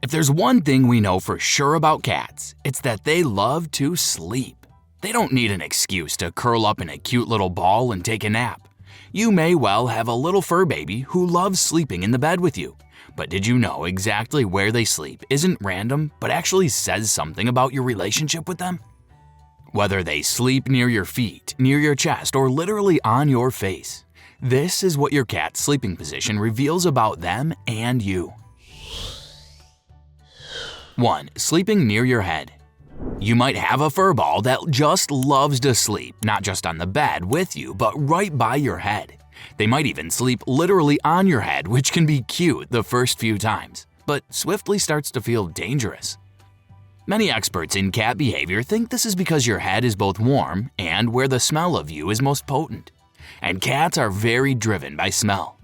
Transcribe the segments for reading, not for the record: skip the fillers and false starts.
If there's one thing we know for sure about cats, it's that they love to sleep. They don't need an excuse to curl up in a cute little ball and take a nap. You may well have a little fur baby who loves sleeping in the bed with you. But did you know exactly where they sleep isn't random, but actually says something about your relationship with them? Whether they sleep near your feet, near your chest, or literally on your face, this is what your cat's sleeping position reveals about them and you. 1. Sleeping near your head. You might have a fur ball that just loves to sleep, not just on the bed with you, but right by your head. They might even sleep literally on your head, which can be cute the first few times, but swiftly starts to feel dangerous. Many experts in cat behavior think this is because your head is both warm and where the smell of you is most potent. And cats are very driven by smell.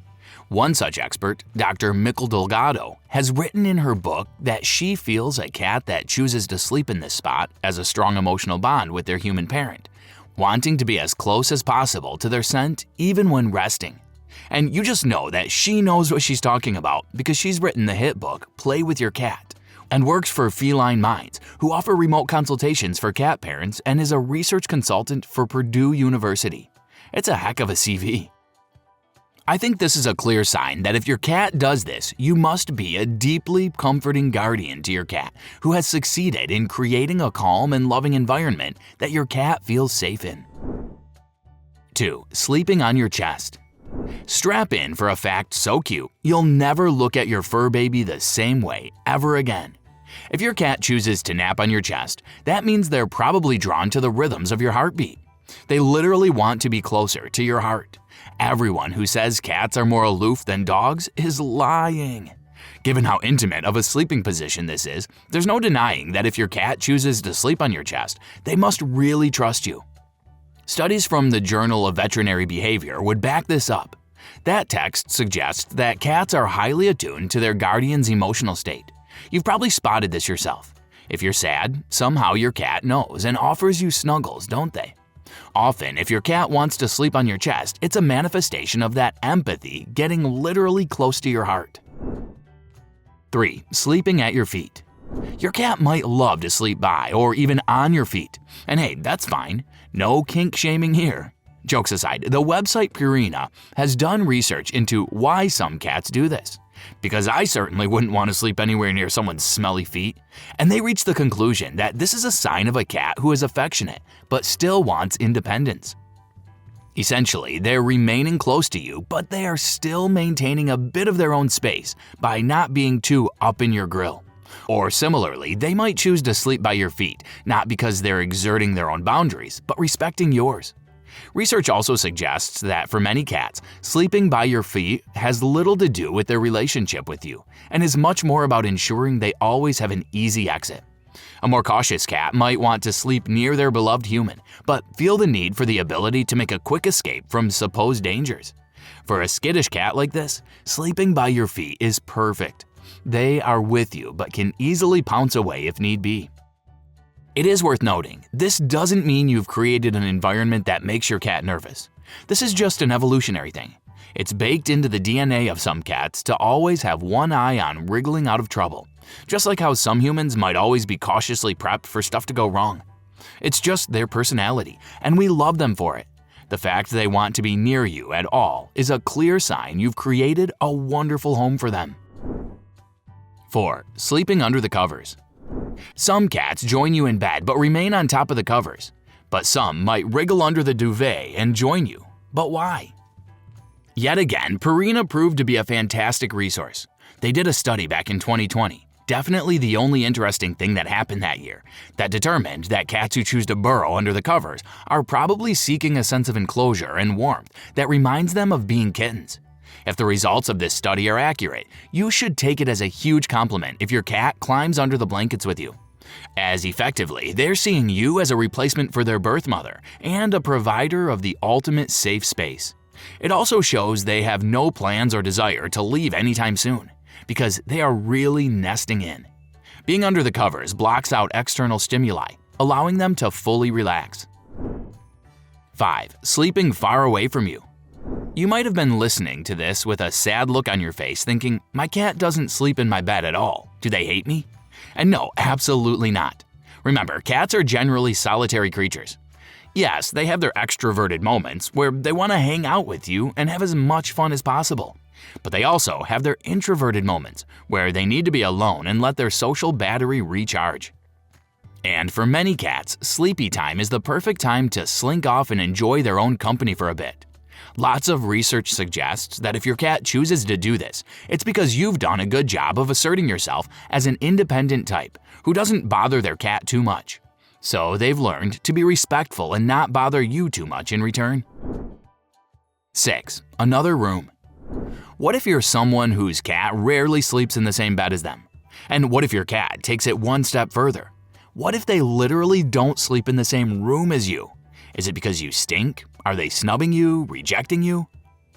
One such expert, Dr. Mikkel Delgado, has written in her book that she feels a cat that chooses to sleep in this spot has a strong emotional bond with their human parent, wanting to be as close as possible to their scent even when resting. And you just know that she knows what she's talking about because she's written the hit book Play With Your Cat and works for Feline Minds, who offer remote consultations for cat parents and is a research consultant for Purdue University. It's a heck of a CV. I think this is a clear sign that if your cat does this, you must be a deeply comforting guardian to your cat who has succeeded in creating a calm and loving environment that your cat feels safe in. 2. Sleeping on your chest. Strap in for a fact so cute, you'll never look at your fur baby the same way ever again. If your cat chooses to nap on your chest, that means they're probably drawn to the rhythms of your heartbeat. They literally want to be closer to your heart. Everyone who says cats are more aloof than dogs is lying. Given how intimate of a sleeping position this is, there's no denying that if your cat chooses to sleep on your chest, they must really trust you. Studies from the Journal of Veterinary Behavior would back this up. That text suggests that cats are highly attuned to their guardian's emotional state. You've probably spotted this yourself. If you're sad, somehow your cat knows and offers you snuggles, don't they? Often, if your cat wants to sleep on your chest, it's a manifestation of that empathy getting literally close to your heart. 3. Sleeping at your feet. Your cat might love to sleep by or even on your feet. And hey, that's fine. No kink shaming here. Jokes aside, the website Purina has done research into why some cats do this. Because I certainly wouldn't want to sleep anywhere near someone's smelly feet. And they reached the conclusion that this is a sign of a cat who is affectionate, but still wants independence. Essentially, they're remaining close to you, but they are still maintaining a bit of their own space by not being too up in your grill. Or similarly, they might choose to sleep by your feet, not because they're exerting their own boundaries, but respecting yours. Research also suggests that for many cats, sleeping by your feet has little to do with their relationship with you and is much more about ensuring they always have an easy exit. A more cautious cat might want to sleep near their beloved human, but feel the need for the ability to make a quick escape from supposed dangers. For a skittish cat like this, sleeping by your feet is perfect. They are with you but can easily pounce away if need be. It is worth noting, this doesn't mean you've created an environment that makes your cat nervous. This is just an evolutionary thing. It's baked into the DNA of some cats to always have one eye on wriggling out of trouble, just like how some humans might always be cautiously prepped for stuff to go wrong. It's just their personality, and we love them for it. The fact they want to be near you at all is a clear sign you've created a wonderful home for them. 4. Sleeping under the covers. Some cats join you in bed but remain on top of the covers. But some might wriggle under the duvet and join you. But why? Yet again, Purina proved to be a fantastic resource. They did a study back in 2020, definitely the only interesting thing that happened that year, that determined that cats who choose to burrow under the covers are probably seeking a sense of enclosure and warmth that reminds them of being kittens. If the results of this study are accurate, you should take it as a huge compliment if your cat climbs under the blankets with you. As effectively, they're seeing you as a replacement for their birth mother and a provider of the ultimate safe space. It also shows they have no plans or desire to leave anytime soon, because they are really nesting in. Being under the covers blocks out external stimuli, allowing them to fully relax. 5. Sleeping far away from you. You might have been listening to this with a sad look on your face thinking, my cat doesn't sleep in my bed at all. Do they hate me? And no, absolutely not. Remember, cats are generally solitary creatures. Yes, they have their extroverted moments where they want to hang out with you and have as much fun as possible. But they also have their introverted moments where they need to be alone and let their social battery recharge. And for many cats, sleepy time is the perfect time to slink off and enjoy their own company for a bit. Lots of research suggests that if your cat chooses to do this, it's because you've done a good job of asserting yourself as an independent type who doesn't bother their cat too much. So they've learned to be respectful and not bother you too much in return. 6. Another room. What if you're someone whose cat rarely sleeps in the same bed as them? And what if your cat takes it one step further? What if they literally don't sleep in the same room as you? Is it because you stink? Are they snubbing you, rejecting you?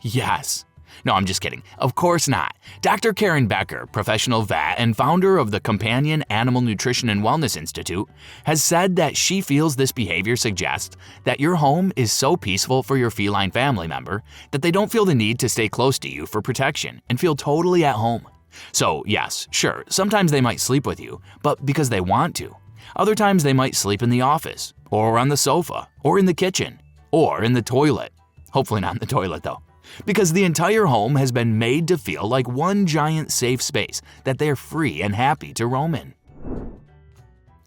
Yes. No, I'm just kidding. Of course not. Dr. Karen Becker, professional vet and founder of the Companion Animal Nutrition and Wellness Institute, has said that she feels this behavior suggests that your home is so peaceful for your feline family member that they don't feel the need to stay close to you for protection and feel totally at home. So yes, sure, sometimes they might sleep with you, but because they want to. Other times they might sleep in the office, or on the sofa, or in the kitchen, or in the toilet. Hopefully not in the toilet though. Because the entire home has been made to feel like one giant safe space that they're free and happy to roam in.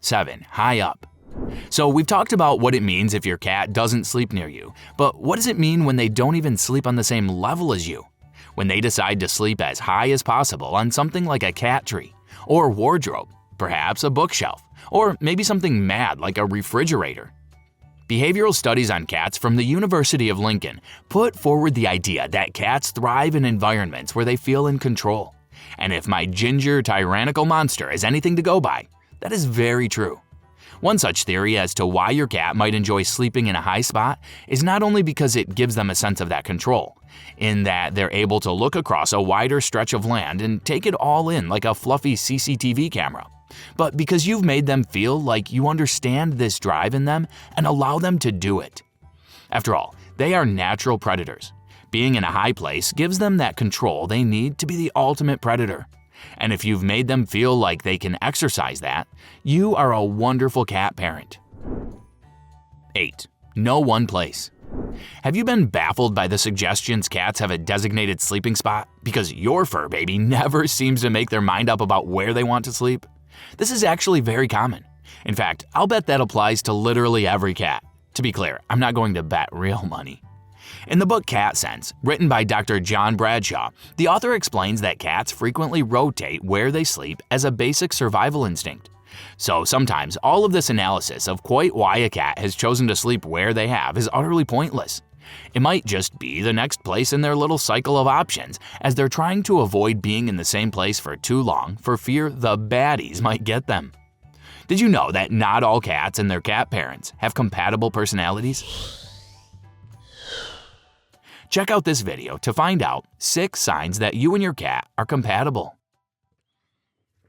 7. High up. So we've talked about what it means if your cat doesn't sleep near you, but what does it mean when they don't even sleep on the same level as you? When they decide to sleep as high as possible on something like a cat tree, or wardrobe, perhaps a bookshelf, or maybe something mad like a refrigerator. Behavioral studies on cats from the University of Lincoln put forward the idea that cats thrive in environments where they feel in control. And if my ginger tyrannical monster is anything to go by, that is very true. One such theory as to why your cat might enjoy sleeping in a high spot is not only because it gives them a sense of that control, in that they're able to look across a wider stretch of land and take it all in like a fluffy CCTV camera, but because you've made them feel like you understand this drive in them and allow them to do it. After all, they are natural predators. Being in a high place gives them that control they need to be the ultimate predator. And if you've made them feel like they can exercise that, you are a wonderful cat parent. 8. Know one place. Have you been baffled by the suggestions cats have a designated sleeping spot because your fur baby never seems to make their mind up about where they want to sleep? This is actually very common. In fact, I'll bet that applies to literally every cat. To be clear, I'm not going to bet real money. In the book Cat Sense, written by Dr. John Bradshaw, the author explains that cats frequently rotate where they sleep as a basic survival instinct. So sometimes all of this analysis of quite why a cat has chosen to sleep where they have is utterly pointless. It might just be the next place in their little cycle of options, as they're trying to avoid being in the same place for too long for fear the baddies might get them. Did you know that not all cats and their cat parents have compatible personalities? Check out this video to find out 6 signs that you and your cat are compatible.